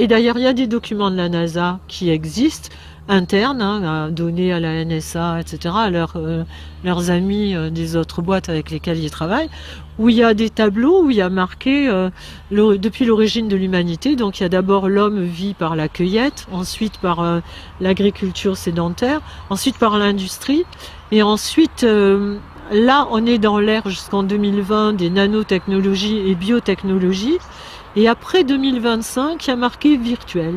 Et d'ailleurs, il y a des documents de la NASA qui existent, internes, hein, donnés à la NSA, etc., à leurs amis des autres boîtes avec lesquelles ils travaillent, où il y a des tableaux où il y a marqué depuis l'origine de l'humanité. Donc il y a d'abord l'homme vit par la cueillette, ensuite par l'agriculture sédentaire, ensuite par l'industrie, et ensuite là on est dans l'ère jusqu'en 2020 des nanotechnologies et biotechnologies. Et après 2025, il y a marqué virtuel.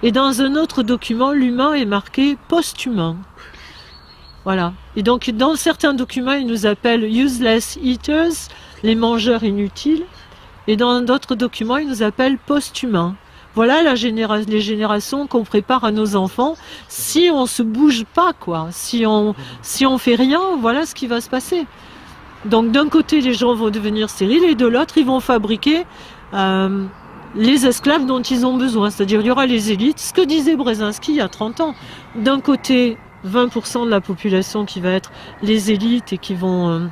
Et dans un autre document, l'humain est marqué post-humain. Voilà. Et donc, dans certains documents, ils nous appellent useless eaters, les mangeurs inutiles. Et dans d'autres documents, ils nous appellent post-humains. Voilà les générations qu'on prépare à nos enfants. Si on se bouge pas, quoi, si on fait rien, voilà ce qui va se passer. Donc d'un côté, les gens vont devenir stériles et de l'autre, ils vont fabriquer euh, les esclaves dont ils ont besoin. C'est-à-dire, il y aura les élites. Ce que disait Brzezinski il y a 30 ans. D'un côté, 20% de la population qui va être les élites et qui vont,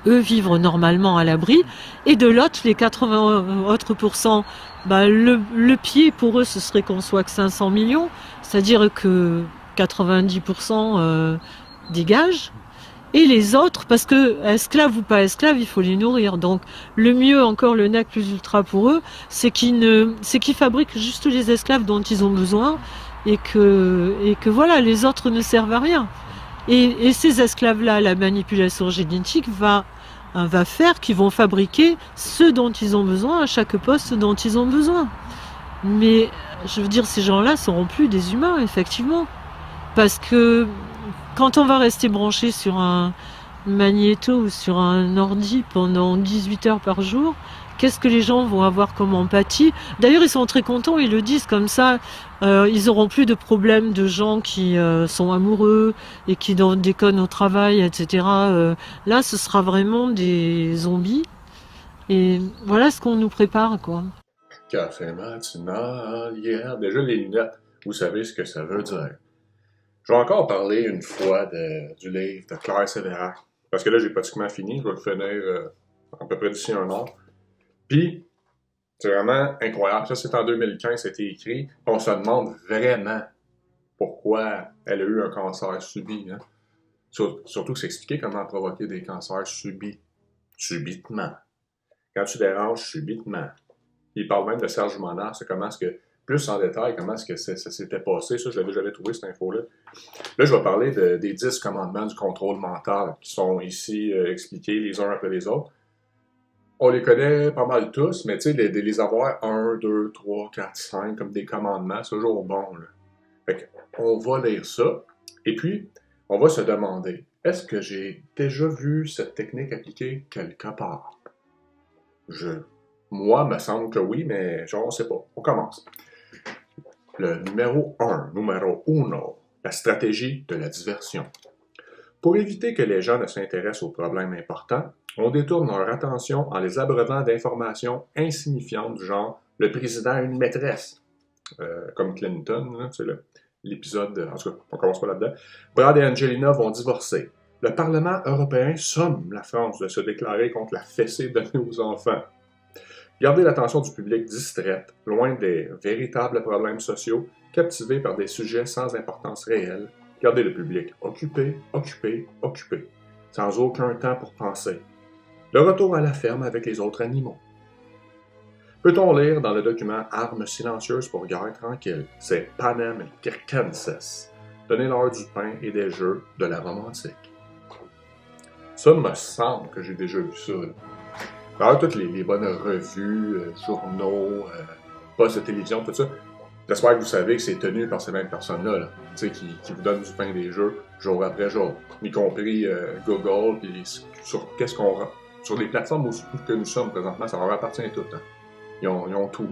eux, vivre normalement à l'abri. Et de l'autre, les 80 autres pourcents, le pied pour eux, ce serait qu'on soit que 500 millions. C'est-à-dire que 90% dégagent. Et les autres, parce que esclaves ou pas esclaves, il faut les nourrir. Donc le mieux, encore le nec plus ultra pour eux, c'est qu'ils fabriquent juste les esclaves dont ils ont besoin et que voilà, les autres ne servent à rien. Et ces esclaves-là, la manipulation génétique va faire qu'ils vont fabriquer ceux dont ils ont besoin à chaque poste dont ils ont besoin. Mais je veux dire, ces gens-là ne seront plus des humains, effectivement. Parce que quand on va rester branché sur un magnéto ou sur un ordi pendant 18 heures par jour, qu'est-ce que les gens vont avoir comme empathie? D'ailleurs, ils sont très contents, ils le disent comme ça. Ils auront plus de problèmes de gens qui sont amoureux et qui déconnent au travail, etc. Là, ce sera vraiment des zombies. Et voilà ce qu'on nous prépare, quoi. Café matinal, yeah. Déjà les lunettes, vous savez ce que ça veut dire. Je vais encore parler une fois du livre de Claire Sévérac. Parce que là, j'ai pratiquement fini. Je vais le finir à peu près d'ici un an. Puis, c'est vraiment incroyable. Ça, c'est en 2015, c'était écrit. On se demande vraiment pourquoi elle a eu un cancer subi. Hein? Surtout que c'est expliqué comment provoquer des cancers subis. Subitement. Quand tu déranges subitement. Il parle même de Serge Monard, c'est comment est-ce que, plus en détail, comment est-ce que ça s'était passé. Ça, j'avais trouvé cette info-là. Là, je vais parler des 10 commandements du contrôle mental qui sont ici expliqués les uns après les autres. On les connaît pas mal tous, mais tu sais, les avoir 1, 2, 3, 4, 5 comme des commandements, c'est toujours bon. Là. Fait on va lire ça, et puis, on va se demander, est-ce que j'ai déjà vu cette technique appliquée quelque part? Moi, me semble que oui, mais genre, on sait pas. On commence. Le numéro 1, la stratégie de la diversion. Pour éviter que les gens ne s'intéressent aux problèmes importants, on détourne leur attention en les abreuvant d'informations insignifiantes du genre « le président a une maîtresse comme Clinton, c'est l'épisode, en tout cas, on commence pas là-dedans. Brad et Angelina vont divorcer. Le Parlement européen somme la France de se déclarer contre la fessée donnée aux enfants. Gardez l'attention du public distraite, loin des véritables problèmes sociaux, captivé par des sujets sans importance réelle. Gardez le public occupé, occupé, occupé, sans aucun temps pour penser. Le retour à la ferme avec les autres animaux. Peut-on lire dans le document Armes silencieuses pour guerre tranquille? C'est Panem et Circenses. Donnez-leur du pain et des jeux, de la romantique. Ça me semble que j'ai déjà vu ça. Alors, toutes les bonnes revues, journaux, postes de télévision, tout ça, j'espère que vous savez que c'est tenu par ces mêmes personnes-là, là, qui vous donnent du pain des jeux jour après jour, y compris Google, puis sur les plateformes où que nous sommes présentement, ça leur appartient tout. Hein. Ils ont tout.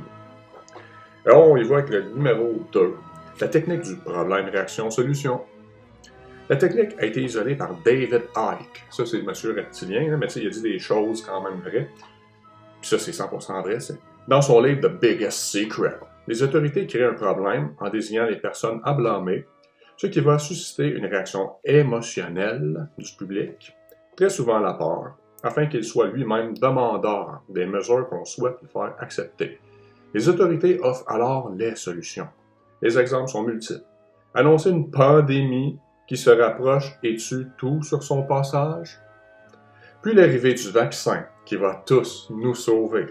Alors, on y voit avec le numéro 2, la technique du problème, réaction, solution. La technique a été isolée par David Icke. Ça, c'est le monsieur reptilien, là, mais il a dit des choses quand même vraies. Puis ça, c'est 100% vrai. Dans son livre The Biggest Secret, les autorités créent un problème en désignant les personnes à blâmer, ce qui va susciter une réaction émotionnelle du public, très souvent la peur, afin qu'il soit lui-même demandeur des mesures qu'on souhaite lui faire accepter. Les autorités offrent alors les solutions. Les exemples sont multiples. Annoncer une pandémie qui se rapproche et tue tout sur son passage. Puis l'arrivée du vaccin qui va tous nous sauver.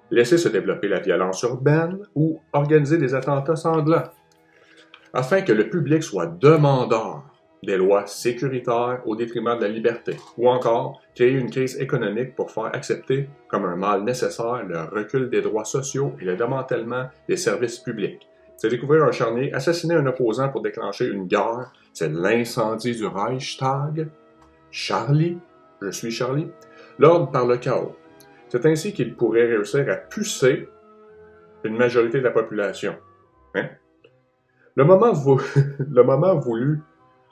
Laisser se développer la violence urbaine ou organiser des attentats sanglants. Afin que le public soit demandeur des lois sécuritaires au détriment de la liberté, ou encore créer une crise économique pour faire accepter comme un mal nécessaire le recul des droits sociaux et le démantèlement des services publics. C'est découvrir un charnier, assassiner un opposant pour déclencher une guerre, c'est l'incendie du Reichstag. Charlie, je suis Charlie, l'ordre par le chaos. C'est ainsi qu'il pourrait réussir à pucer une majorité de la population. Hein? Le moment voulu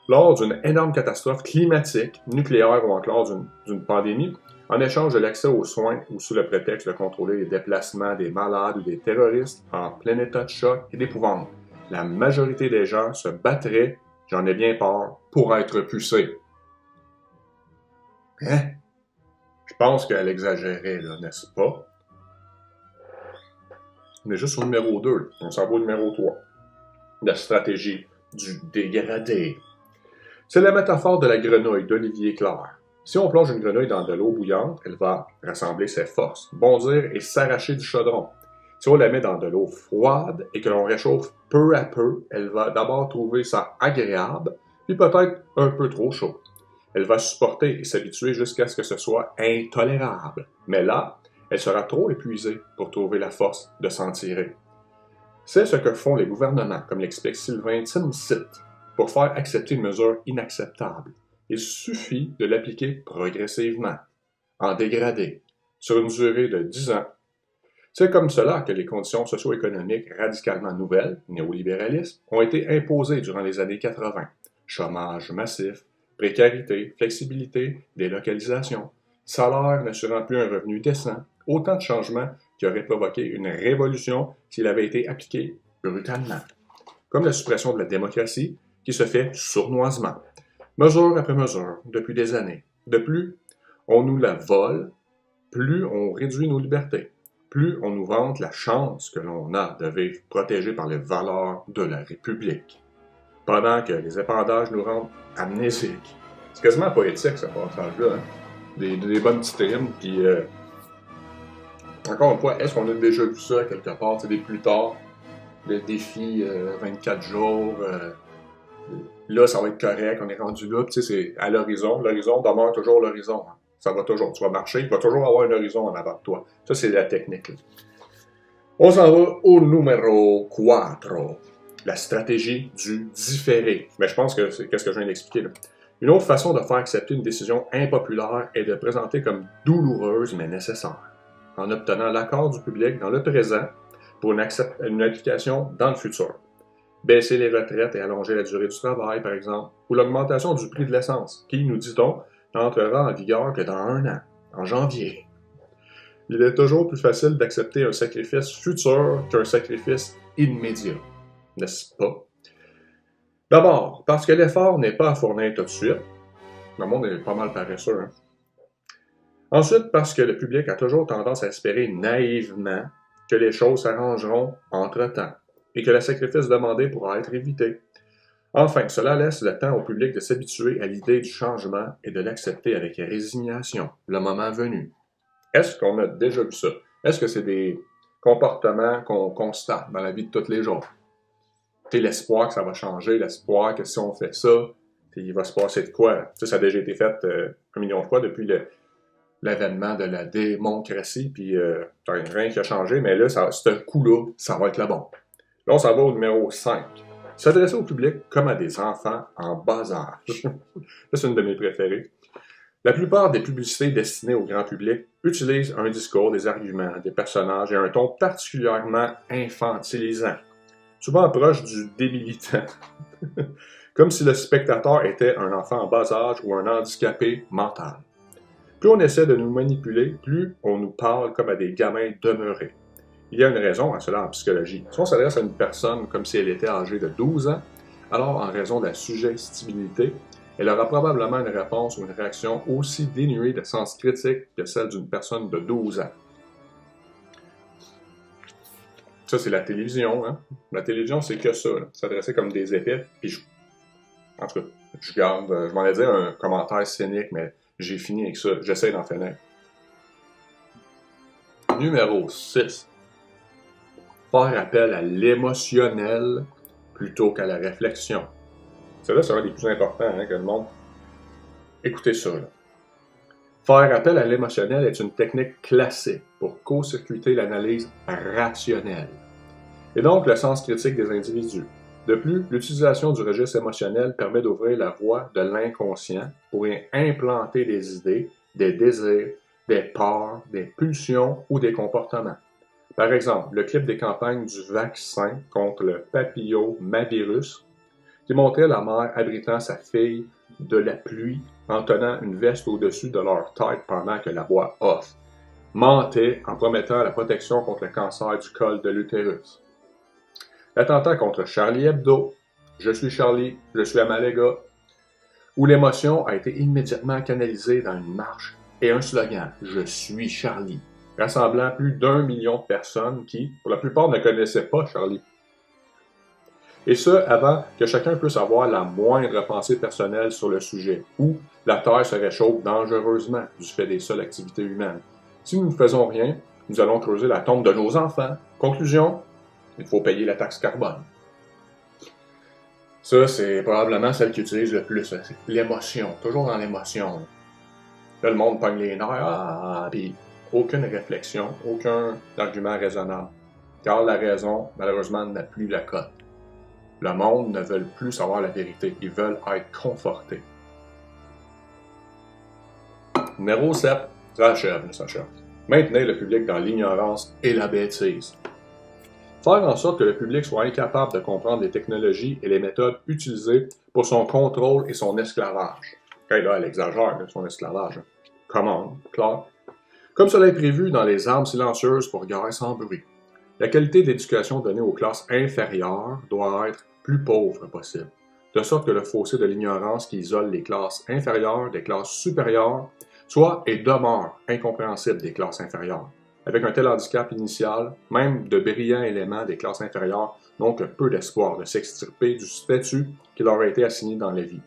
lors d'une énorme catastrophe climatique, nucléaire ou encore d'une pandémie, en échange de l'accès aux soins ou sous le prétexte de contrôler les déplacements des malades ou des terroristes en plein état de choc et d'épouvante. La majorité des gens se battraient, j'en ai bien peur, pour être pucés. Hein? Je pense qu'elle exagérait, là, n'est-ce pas? On est juste au numéro 2, on s'en va au numéro 3. La stratégie du dégradé. C'est la métaphore de la grenouille d'Olivier Clair. Si on plonge une grenouille dans de l'eau bouillante, elle va rassembler ses forces, bondir et s'arracher du chaudron. Si on la met dans de l'eau froide et que l'on réchauffe peu à peu, elle va d'abord trouver ça agréable, puis peut-être un peu trop chaud. Elle va supporter et s'habituer jusqu'à ce que ce soit intolérable. Mais là, elle sera trop épuisée pour trouver la force de s'en tirer. C'est ce que font les gouvernements, comme l'explique Sylvain Timsit, pour faire accepter une mesure inacceptable. Il suffit de l'appliquer progressivement, en dégradé, sur une durée de 10 ans. C'est comme cela que les conditions socio-économiques radicalement nouvelles, néolibéralisme, ont été imposées durant les années 80. Chômage massif, précarité, flexibilité, délocalisation, salaire n'assurant plus un revenu décent, autant de changements qui auraient provoqué une révolution s'il avait été appliqué brutalement. Comme la suppression de la démocratie, qui se fait sournoisement, mesure après mesure, depuis des années. De plus, on nous la vole, plus on réduit nos libertés, plus on nous vante la chance que l'on a de vivre protégé par les valeurs de la République. Pendant que les épandages nous rendent amnésiques. C'est quasiment poétique, ce passage-là. Hein? Des bonnes petites rimes, puis... Encore une fois, est-ce qu'on a déjà vu ça quelque part? C'est des plus tard, le défi 24 jours... Là, ça va être correct, on est rendu là, tu sais, c'est à l'horizon. L'horizon demeure toujours l'horizon. Hein. Ça va toujours, tu vas marcher, il va toujours avoir un horizon en avant de toi. Ça, c'est la technique. Là. On s'en va au numéro 4. La stratégie du différé. Mais je pense que c'est qu'est-ce que je viens d'expliquer là. Une autre façon de faire accepter une décision impopulaire est de présenter comme douloureuse mais nécessaire, en obtenant l'accord du public dans le présent pour une application dans le futur. Baisser les retraites et allonger la durée du travail, par exemple, ou l'augmentation du prix de l'essence, qui, nous dit-on, n'entrera en vigueur que dans 1 an, en janvier. Il est toujours plus facile d'accepter un sacrifice futur qu'un sacrifice immédiat, n'est-ce pas? D'abord, parce que l'effort n'est pas à fournir tout de suite. Le monde est pas mal paresseux, hein? Ensuite, parce que le public a toujours tendance à espérer naïvement que les choses s'arrangeront entre-temps et que le sacrifice demandé pourra être évité. Enfin, cela laisse le temps au public de s'habituer à l'idée du changement et de l'accepter avec résignation, le moment venu. Est-ce qu'on a déjà vu ça? Est-ce que c'est des comportements qu'on constate dans la vie de tous les jours? Tu sais, l'espoir que ça va changer, l'espoir que si on fait ça, il va se passer de quoi? Tu sais, ça a déjà été fait 1 million de fois depuis l'avènement de la démocratie, puis rien qui a changé, mais là, ce coup-là, ça va être le bon. Là, on s'en va au numéro 5. S'adresser au public comme à des enfants en bas âge. Ça, c'est une de mes préférées. La plupart des publicités destinées au grand public utilisent un discours, des arguments, des personnages et un ton particulièrement infantilisant, souvent proche du débilitant, comme si le spectateur était un enfant en bas âge ou un handicapé mental. Plus on essaie de nous manipuler, plus on nous parle comme à des gamins demeurés. Il y a une raison à cela en psychologie. Si on s'adresse à une personne comme si elle était âgée de 12 ans, alors en raison de la suggestibilité, elle aura probablement une réponse ou une réaction aussi dénuée de sens critique que celle d'une personne de 12 ans. Ça, c'est la télévision. Hein? La télévision, c'est que ça. Ça dressait comme des épées. Puis, en tout cas, je m'en ai dit un commentaire cynique, mais j'ai fini avec ça. J'essaie d'en finir. Numéro 6. Faire appel à l'émotionnel plutôt qu'à la réflexion. Celle-là, c'est un des plus importants que le monde. Écoutez ça. Là. Faire appel à l'émotionnel est une technique classique pour court-circuiter l'analyse rationnelle et donc le sens critique des individus. De plus, l'utilisation du registre émotionnel permet d'ouvrir la voie de l'inconscient pour y implanter des idées, des désirs, des peurs, des pulsions ou des comportements. Par exemple, le clip des campagnes du vaccin contre le papillomavirus qui montrait la mère abritant sa fille de la pluie en tenant une veste au-dessus de leur tête pendant que la voix off mentait en promettant la protection contre le cancer du col de l'utérus. L'attentat contre Charlie Hebdo, Je suis Charlie, je suis Amalega, où l'émotion a été immédiatement canalisée dans une marche et un slogan « Je suis Charlie », rassemblant plus d'1 million de personnes qui, pour la plupart, ne connaissaient pas Charlie. Et ce, avant que chacun puisse avoir la moindre pensée personnelle sur le sujet, où la Terre se réchauffe dangereusement du fait des seules activités humaines. Si nous ne faisons rien, nous allons creuser la tombe de nos enfants. Conclusion, il faut payer la taxe carbone. Ça, c'est probablement celle qui utilise le plus, l'émotion, toujours dans l'émotion. Là, le monde pogne les nerfs, puis aucune réflexion, aucun argument raisonnable. Car la raison, malheureusement, n'a plus la cote. Le monde ne veut plus savoir la vérité, ils veulent être confortés. Numéro 7, ça achève. Maintenez le public dans l'ignorance et la bêtise. Faire en sorte que le public soit incapable de comprendre les technologies et les méthodes utilisées pour son contrôle et son esclavage. Et là, elle exagère, son esclavage. Comment? Clair. Comme cela est prévu dans les armes silencieuses pour guerre sans bruit. La qualité d'éducation donnée aux classes inférieures doit être plus pauvre possible, de sorte que le fossé de l'ignorance qui isole les classes inférieures des classes supérieures soit et demeure incompréhensible des classes inférieures. Avec un tel handicap initial, même de brillants éléments des classes inférieures n'ont que peu d'espoir de s'extirper du statut qui leur a été assigné dans la vie.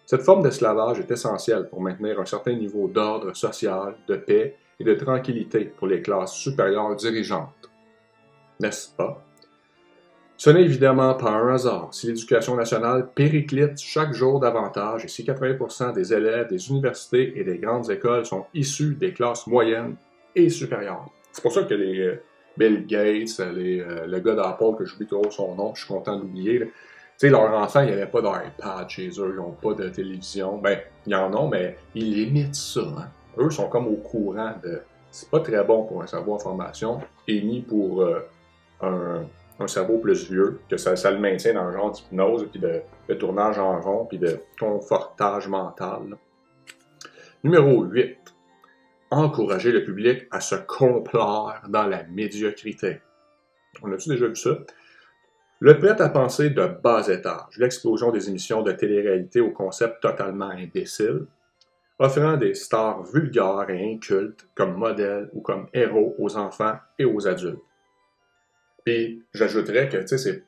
Cette forme d'esclavage est essentielle pour maintenir un certain niveau d'ordre social, de paix et de tranquillité pour les classes supérieures dirigeantes. N'est-ce pas? Ce n'est évidemment pas un hasard si l'éducation nationale périclite chaque jour davantage et si 80% des élèves des universités et des grandes écoles sont issus des classes moyennes et supérieures. C'est pour ça que les Bill Gates, le gars d'Apple, que j'oublie trop son nom, je suis content d'oublier, tu sais, leurs enfants, il n'y avait pas d'iPad chez eux, ils n'ont pas de télévision. Ben, ils en ont, mais ils limitent ça. Hein. Eux sont comme au courant de... C'est pas très bon pour un cerveau en formation, et ni pour un cerveau plus vieux, que ça le maintient dans un genre d'hypnose, puis de tournage en rond, puis de confortage mental. Là. Numéro 8. Encourager le public à se complaire dans la médiocrité. On a-tu déjà vu ça? Le prêt-à-penser de bas étage, l'explosion des émissions de télé-réalité au concept totalement imbécile, offrant des stars vulgaires et incultes comme modèles ou comme héros aux enfants et aux adultes. Puis, j'ajouterais que, tu sais, c'est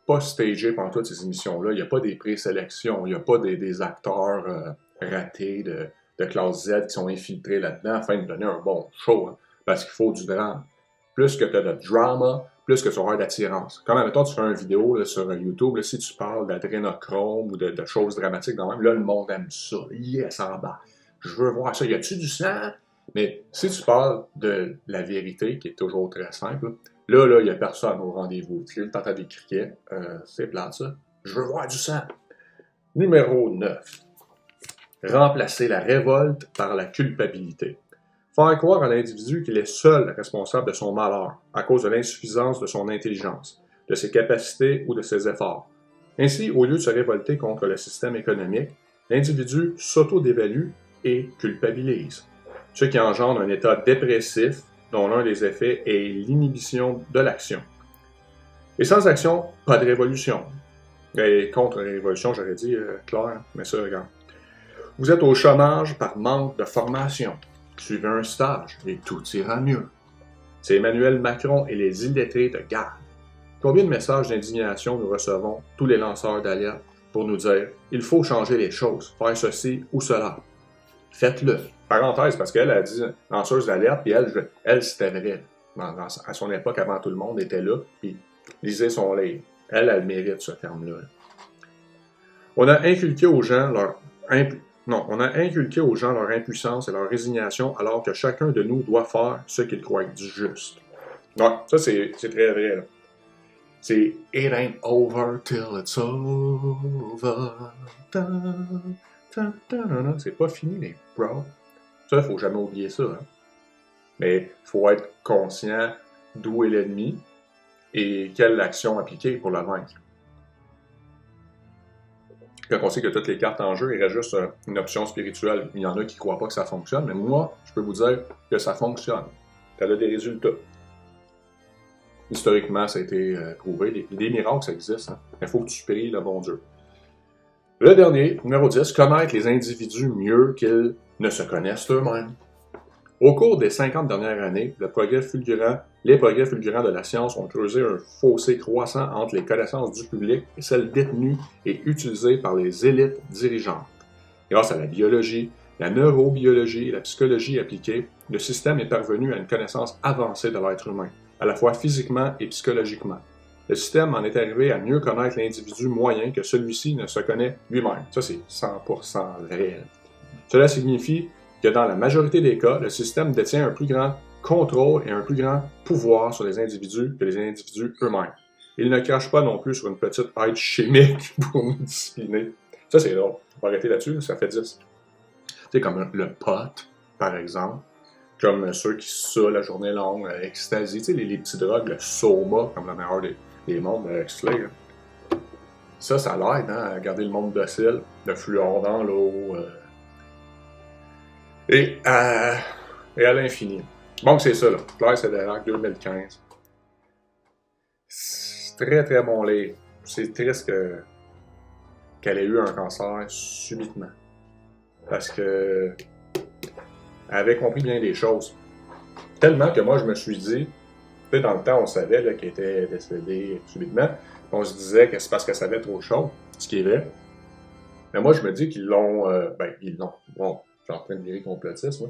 pas stagé pendant toutes ces émissions-là. Il n'y a pas des présélections, il n'y a pas des acteurs ratés de classe Z qui sont infiltrés là-dedans afin de donner un bon show, hein, parce qu'il faut du drame. Plus que tu as de drama, plus que tu auras d'attirance. Comme, admettons, tu fais une vidéo là, sur YouTube, là, si tu parles d'adrénochrome ou de choses dramatiques dans même, là, le monde aime ça. Yes, en bas. Je veux voir ça. Y a-tu du sang? Mais si tu parles de la vérité, qui est toujours très simple, là, il n'y a personne au rendez-vous. Tu entends des criquets. C'est plate, ça. Je veux voir du sang. Numéro 9. Remplacer la révolte par la culpabilité. Faire croire à l'individu qu'il est seul responsable de son malheur à cause de l'insuffisance de son intelligence, de ses capacités ou de ses efforts. Ainsi, au lieu de se révolter contre le système économique, l'individu s'auto-dévalue et culpabilise, ce qui engendre un état dépressif dont l'un des effets est l'inhibition de l'action. Et sans action, pas de révolution. Et contre-révolution, j'aurais dit, Claire, mais ça, regarde. Vous êtes au chômage par manque de formation. Suivez un stage et tout ira mieux. C'est Emmanuel Macron et les illettrés de Garde Combien de messages d'indignation nous recevons, tous les lanceurs d'alerte, pour nous dire « Il faut changer les choses, faire ceci ou cela. » Faites-le. Parenthèse, parce qu'elle a dit lanceuse d'alerte, puis elle c'était vrai. À son époque, avant tout le monde, était là, puis lisait son livre. Elle mérite ce terme-là. On a inculqué aux gens leur impuissance et leur résignation, alors que chacun de nous doit faire ce qu'il croit être du juste. Ouais, ça c'est très vrai, là. C'est « It ain't over till it's over. » C'est pas fini, les bros. Ça, il faut jamais oublier ça. Hein? Mais il faut être conscient d'où est l'ennemi et quelle action appliquer pour le vaincre. Quand on sait que toutes les cartes en jeu, il reste juste une option spirituelle. Il y en a qui ne croient pas que ça fonctionne, mais moi, je peux vous dire que ça fonctionne. Ça a des résultats. Historiquement, ça a été prouvé. Des miracles, ça existe. Hein? Il faut que tu pries le bon Dieu. Le dernier, numéro 10, connaître les individus mieux qu'ils ne se connaissent eux-mêmes. Au cours des 50 dernières années, les progrès fulgurants de la science ont creusé un fossé croissant entre les connaissances du public et celles détenues et utilisées par les élites dirigeantes. Grâce à la biologie, la neurobiologie et la psychologie appliquée, le système est parvenu à une connaissance avancée de l'être humain, à la fois physiquement et psychologiquement. Le système en est arrivé à mieux connaître l'individu moyen que celui-ci ne se connaît lui-même. Ça, c'est 100% réel. Cela signifie que dans la majorité des cas, le système détient un plus grand contrôle et un plus grand pouvoir sur les individus que les individus eux-mêmes. Il ne crache pas non plus sur une petite aide chimique pour nous discipliner. Ça, c'est drôle. On va arrêter là-dessus, ça fait 10. Tu sais, comme le pot, par exemple, comme ceux qui saoulent la journée longue, ecstasy, tu sais, les petits drogues, le soma, comme la meilleure des mondes, Exley. Ça l'aide hein, à garder le monde docile, le fluor dans l'eau, et à l'infini. Donc, c'est ça, là. Claire Cédérac, 2015. C'est très, très bon livre. C'est triste qu'elle ait eu un cancer subitement. Parce que elle avait compris bien des choses. Tellement que moi, je me suis dit, tu sais, dans le temps, on savait qu'elle était décédée subitement. On se disait que c'est parce qu'elle savait trop de choses, ce qui est vrai. Mais moi, je me dis qu'ils l'ont... Bon, je suis en train de virer complotiste, moi.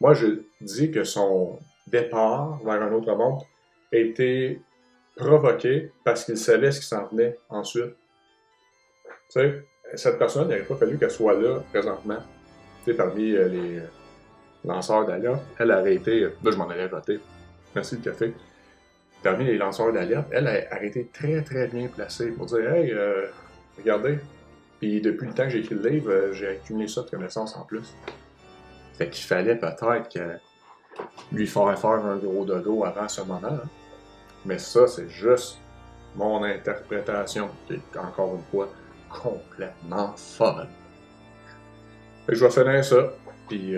Moi, je dis que son départ vers un autre monde a été provoqué parce qu'il savait ce qui s'en venait ensuite. Tu sais, cette personne, il n'aurait pas fallu qu'elle soit là, présentement. Tu sais, parmi les lanceurs d'alerte, elle aurait été... Là, je m'en allais voter. Merci le café. Parmi les lanceurs d'alerte, elle a été très, très bien placée pour dire « Hey, regardez. » Puis depuis le temps que j'ai écrit le livre, j'ai accumulé ça de connaissances en plus. Fait qu'il fallait peut-être lui faire un gros dodo avant ce moment. Hein. Mais ça, c'est juste mon interprétation, qui est encore une fois complètement folle. Fait que je vais finir ça, puis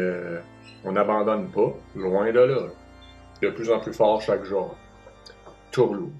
on n'abandonne pas, loin de là. De plus en plus fort chaque jour. Tourlou.